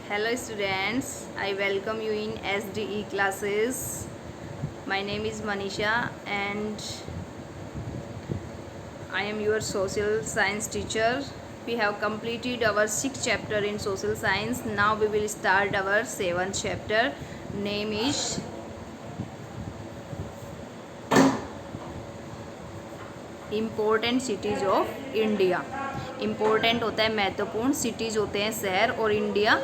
Hello students, I welcome you in SDE classes. My name is Manisha and I am your social science teacher. We have completed our 6th chapter in social science. Now we will start our 7th chapter. Name is important cities of India. Important होता है महत्वपूर्ण, cities होते हैं शहर, और India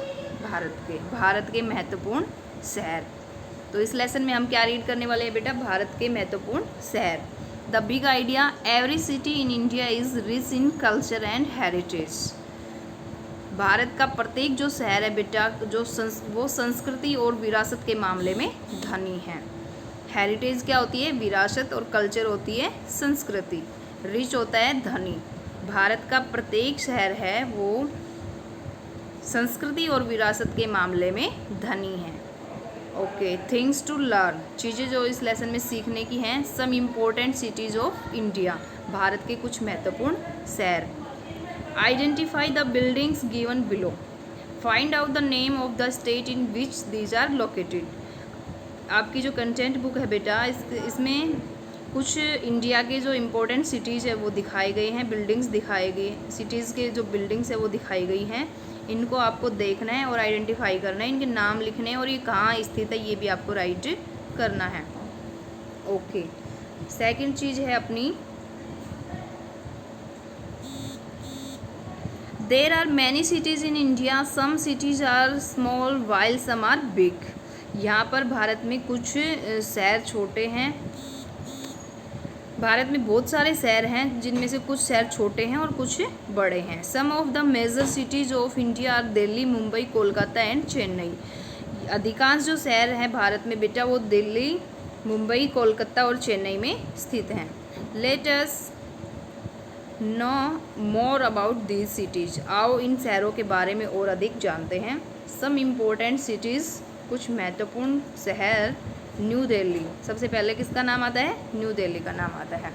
Bharat के महत्वपूर्ण शहर। तो इस लेसन में हम क्या रीड करने वाले हैं बेटा? भारत के महत्वपूर्ण शहर। The big idea, every city in India is rich in culture and heritage. Bharat का प्रत्येक जो शहर है बेटा, वो संस्कृति और विरासत के मामले में धनी है। हेरिटेज क्या होती है? विरासत, और कल्चर होती है संस्कृति। रिच होता है धनी। भारत का प्रत्येक शहर है वो संस्कृति और विरासत के मामले में धनी है। ओके, थिंग्स टू लर्न, चीज़ें जो इस लेसन में सीखने की हैं। Some important cities of India, Bharat के कुछ महत्वपूर्ण शहर। Identify the buildings given below. Find out the name of the state in which these are located. आपकी जो कंटेंट बुक है बेटा, इसमें कुछ इंडिया के जो इम्पोर्टेंट सिटीज़ है वो दिखाए गए हैं, बिल्डिंग्स दिखाए गए, सिटीज़ के जो बिल्डिंग्स है वो दिखाई गई हैं। इनको आपको देखना है और आइडेंटिफाई करना है, इनके नाम लिखने हैं और ये कहाँ स्थित है ये भी आपको राइट करना है। ओके, सेकंड चीज़ है अपनी, there are many cities in India, some cities are small while some are big. यहाँ पर भारत में कुछ शहर छोटे हैं। भारत में बहुत सारे शहर हैं जिनमें से कुछ शहर छोटे हैं और कुछ बड़े हैं। Some of the major cities of India are Delhi, Mumbai, Kolkata and Chennai. अधिकांश जो शहर हैं भारत में बेटा वो दिल्ली, मुंबई, कोलकाता और चेन्नई में स्थित हैं। Let us know more about these cities. आओ इन शहरों के बारे में और अधिक जानते हैं। सम इम्पोर्टेंट सिटीज़, कुछ महत्वपूर्ण शहर। न्यू दिल्ली, सबसे पहले किसका नाम आता है? न्यू दिल्ली का नाम आता है।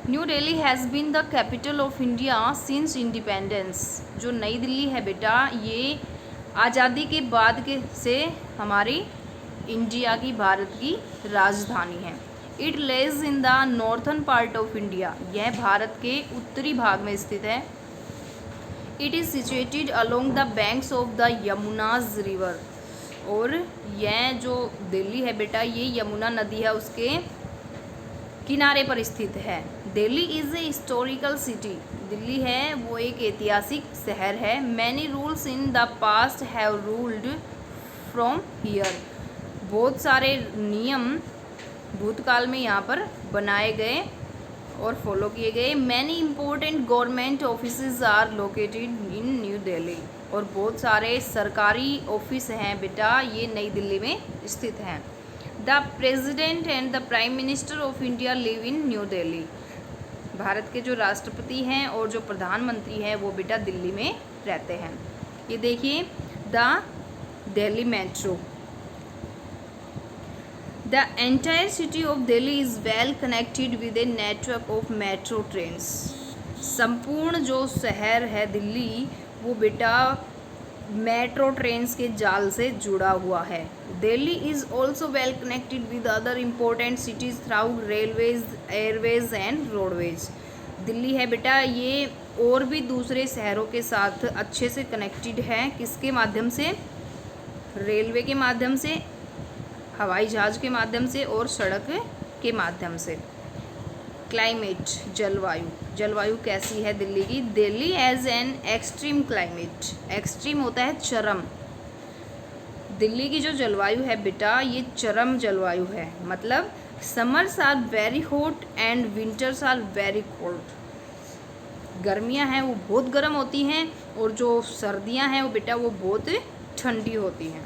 New Delhi has been the capital of India since independence. जो नई दिल्ली है बेटा, ये आज़ादी के बाद से हमारी इंडिया की, भारत की राजधानी है। It Lay's in the northern part of India. यह भारत के उत्तरी भाग में स्थित है। It is situated along the banks of the यमुनाज river. और यह जो दिल्ली है बेटा, ये यमुना नदी है उसके किनारे पर स्थित है। Delhi is a historical city. Delhi है वो एक ऐतिहासिक शहर है। Many rules in the past have ruled from here. बहुत सारे नियम भूतकाल में यहाँ पर बनाए गए और फॉलो किए गए। Many important government offices are located in new Delhi. और बहुत सारे सरकारी ऑफिस हैं बेटा, ये नई दिल्ली में स्थित हैं। The president and the prime minister of India live in new Delhi. Bharat के जो राष्ट्रपति हैं और जो प्रधानमंत्री हैं वो बेटा दिल्ली में रहते हैं। ये देखिए, the Delhi metro. The entire city of Delhi is well connected with a network of metro trains. संपूर्ण जो शहर है दिल्ली वो बेटा मेट्रो ट्रेन्स के जाल से जुड़ा हुआ है। Delhi is also well connected with other important cities through railways, Airways and roadways. Delhi है बेटा ये और भी दूसरे शहरों के साथ अच्छे से कनेक्टेड है। किसके माध्यम से? रेलवे के माध्यम से, हवाई जहाज़ के माध्यम से और सड़क के माध्यम से। क्लाइमेट, जलवायु। जलवायु कैसी है दिल्ली की? Delhi has an extreme climate. Extreme होता है चरम। दिल्ली की जो जलवायु है बेटा ये चरम जलवायु है। मतलब summers are very hot and winters are very cold. गर्मियां हैं वो बहुत गर्म होती हैं और जो सर्दियां हैं वो बेटा वो बहुत ठंडी होती हैं।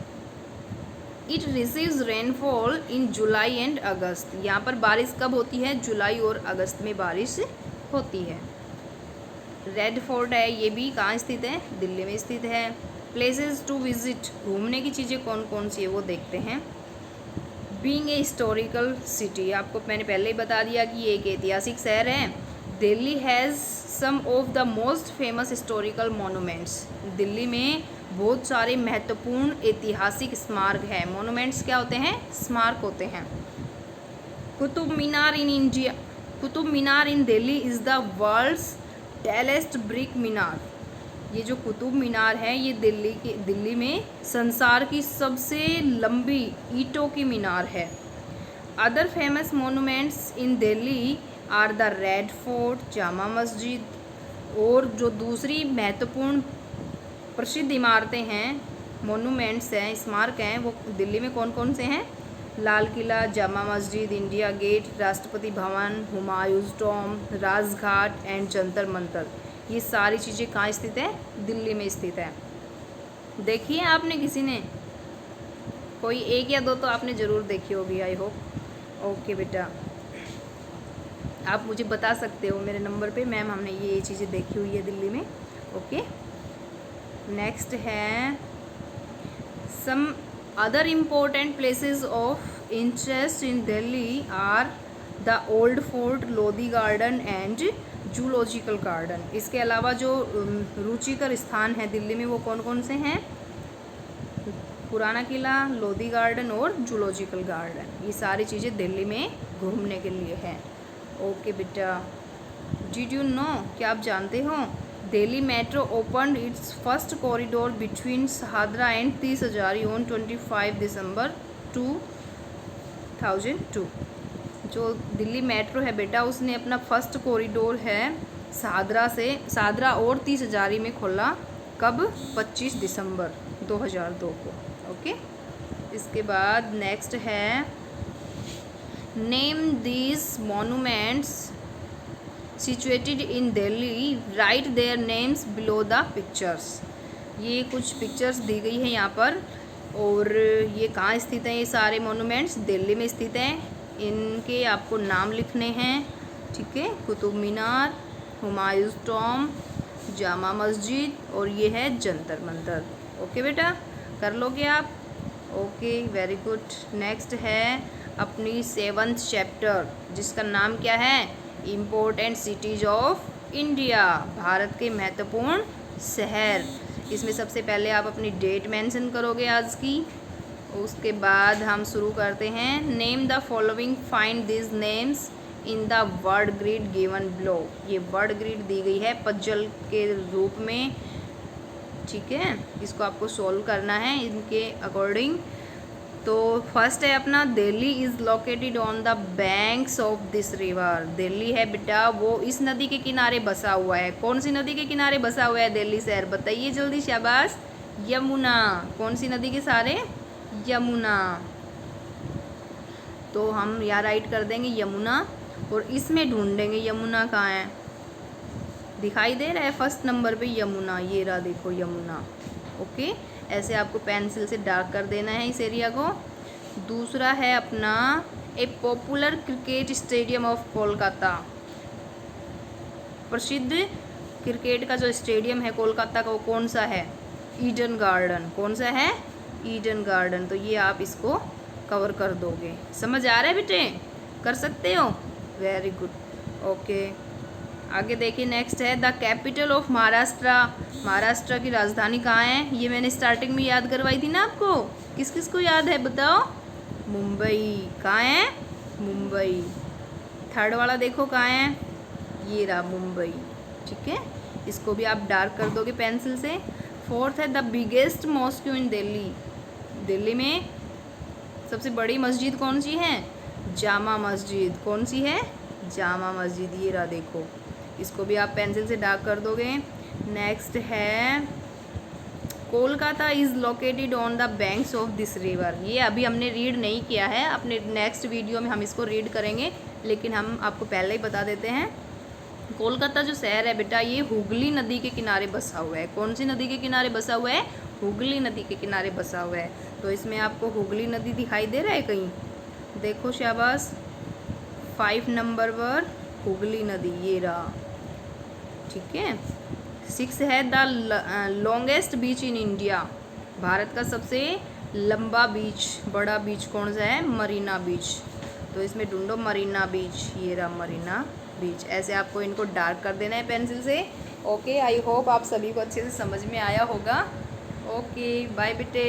It receives rainfall in July and August. यहाँ पर बारिश कब होती है? जुलाई और अगस्त में बारिश होती है। रेड फोर्ट है, ये भी कहाँ स्थित है? दिल्ली में स्थित है। प्लेसेस टू विजिट, घूमने की चीज़ें कौन कौन सी है वो देखते हैं। बीइंग ए हिस्टोरिकल सिटी, आपको मैंने पहले ही बता दिया कि ये एक ऐतिहासिक शहर है। Delhi has some of the most famous historical monuments. Delhi में बहुत सारे महत्वपूर्ण ऐतिहासिक स्मारक है। मोनूमेंट्स क्या होते हैं? स्मारक होते हैं। Qutub Minar in India, Qutub Minar in Delhi is the world's tallest brick minar. ये जो कुतुब मीनार है ये दिल्ली में संसार की सबसे लंबी ईंटों की मीनार है। Other famous monuments in Delhi are the red fort, Jama Masjid, और जो दूसरी महत्वपूर्ण प्रसिद्ध इमारतें हैं, मोनूमेंट्स हैं, स्मारक हैं, वो दिल्ली में कौन कौन से हैं? Lal Qila, Jama Masjid, India gate, Rashtrapati Bhavan, Humayun's Tom, Rajghat and Jantar Mantar. ये सारी चीज़ें कहाँ स्थित है? दिल्ली में स्थित है। देखी है आपने किसी ने? कोई एक या दो तो आपने ज़रूर देखी होगी, आई होप। ओके बेटा, आप मुझे बता सकते हो मेरे नंबर पे, मैम हमने ये चीज़ें देखी हुई है दिल्ली में। ओके, नेक्स्ट है some other important places of interest in Delhi are the old fort, Lodhi garden and zoological garden. इसके अलावा जो रुचिकर स्थान है दिल्ली में वो कौन कौन से हैं? पुराना किला, लोधी गार्डन और जूलॉजिकल गार्डन। ये सारी चीज़ें दिल्ली में घूमने के लिए हैं। ओके बेटा, डिड यू नो, क्या आप जानते हो? Delhi metro opened it's first corridor between Shahdara and 30 Hazari on 25 दिसंबर 2002। जो दिल्ली मेट्रो है बेटा, उसने अपना फर्स्ट कॉरिडोर है शहादरा और 30 हजारी में खोला। कब? 25 दिसंबर 2002 को। ओके, इसके बाद नेक्स्ट है name these monuments situated in Delhi, right their names below the pictures. ये कुछ पिक्चर्स दी गई है यहाँ पर, और ये कहाँ स्थित हैं? ये सारे मोनूमेंट्स दिल्ली में स्थित हैं। इनके आपको नाम लिखने हैं, ठीक है? कुतुब मीनार, हुमायूंस टॉम, जामा मस्जिद, और ये है जंतर मंतर। ओके बेटा, कर लोगे आप? Okay, very good. नेक्स्ट है अपनी 7th चैप्टर, जिसका नाम क्या है? Important cities of India, Bharat के महत्वपूर्ण शहर। इसमें सबसे पहले आप अपनी डेट मेंशन करोगे आज की, उसके बाद हम शुरू करते हैं। Name the following, find this names in the word grid given below. ये वर्ड ग्रिड दी गई है पजल के रूप में, ठीक है? इसको आपको सोल्व करना है इनके अकॉर्डिंग। तो फर्स्ट है अपना, Delhi is located on the banks of this river. Delhi है बेटा वो इस नदी के किनारे बसा हुआ है। कौन सी नदी के किनारे बसा हुआ है दिल्ली शहर? बताइए जल्दी, शाबाश। यमुना। कौन सी नदी के सारे? यमुना। तो हम यहाँ राइट कर देंगे यमुना, और इसमें ढूंढेंगे यमुना कहाँ है। दिखाई दे रहा है फर्स्ट नंबर पे यमुना, ये रहा देखो यमुना। ओके, ऐसे आपको पेंसिल से डार्क कर देना है इस एरिया को। दूसरा है अपना ए popular cricket stadium of Kolkata. प्रसिद्ध क्रिकेट का जो स्टेडियम है कोलकाता का वो कौन सा है? Eden garden. कौन सा है? Eden garden. तो ये आप इसको कवर कर दोगे। समझ आ रहा है बेटे? कर सकते हो? Very good. ओके, आगे देखिए। नेक्स्ट है the capital of Maharashtra. Maharashtra की राजधानी कहाँ है? ये मैंने स्टार्टिंग में याद करवाई थी ना आपको। किस किस को याद है बताओ? मुंबई। कहाँ है? मुंबई। थर्ड वाला देखो कहाँ है? ये रहा मुंबई, ठीक है? इसको भी आप डार्क कर दोगे पेंसिल से। फोर्थ है द बिगेस्ट मॉस्क्यू इन दिल्ली। दिल्ली में सबसे बड़ी मस्जिद कौन सी है? जामा मस्जिद। कौन सी है? जामा मस्जिद। ये रहा देखो, इसको भी आप पेंसिल से डार्क कर दोगे। नेक्स्ट है Kolkata is located on the banks of this river. ये अभी हमने रीड नहीं किया है, अपने नेक्स्ट वीडियो में हम इसको रीड करेंगे, लेकिन हम आपको पहले ही बता देते हैं। कोलकाता जो शहर है बेटा ये हुगली नदी के किनारे बसा हुआ है। कौन सी नदी के किनारे बसा हुआ है? हुगली नदी के किनारे बसा हुआ है। तो इसमें आपको हुगली नदी दिखाई दे रहा है कहीं? देखो शाबाश, 5 नंबर पर हुगली नदी, ये रहा, ठीक है? 6 है the longest beach in India. Bharat का सबसे लंबा बीच, बड़ा बीच कौन सा है? मरीना बीच। तो इसमें ढूंढो मरीना बीच, ये रहा मरीना बीच। ऐसे आपको इनको डार्क कर देना है पेंसिल से। ओके, आई होप आप सभी को अच्छे से समझ में आया होगा। ओके बाय बेटे।